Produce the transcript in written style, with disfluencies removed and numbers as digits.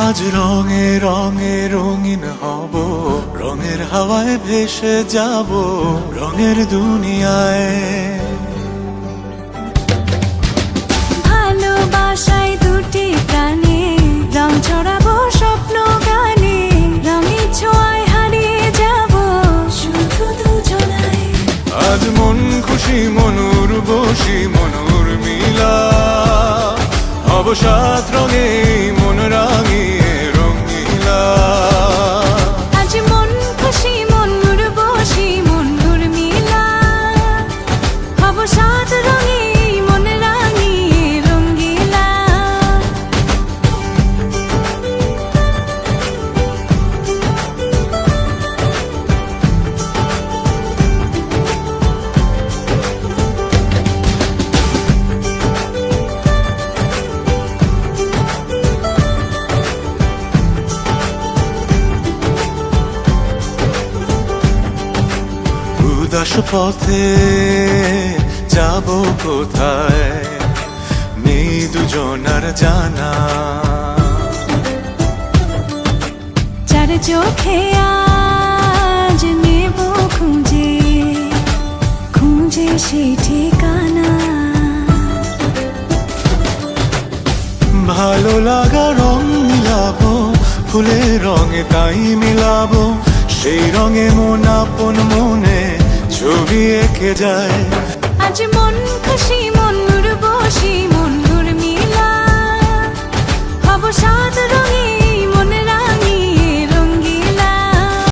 আজ রঙে রঙে রঙিন হব, রঙের হাওয়ায় ভেসে যাব রঙের দুনিয়ায়। ভালোবাসায় দুটি প্রাণে রং ছড়াবো স্বপ্ন গানে, রঙের ছোঁয়ায় হারিয়ে যাব শুধু দুজনায়। আজ মন খুশি মনুর বসি মনুর মিলা, হব সাত রঙে মন রাঙিয়ে রঙিলা। আজ মন খুশি মনুর বসি মনুর মিলা, হব সাত রঙে মন রাঙিয়ে রঙ্গিলা। উদাস পথে যাব কোথায় নেই দুজনার জানা, চার চোখে আজ নেব খুঁজে খুঁজে সেই ঠিকানা। ভালো লাগা রং মিলাবো ফুলের রঙে তাই মিলাবো, সেই রঙে মন আপন মনে ছবি এঁকে যায়। আজ মন খুশি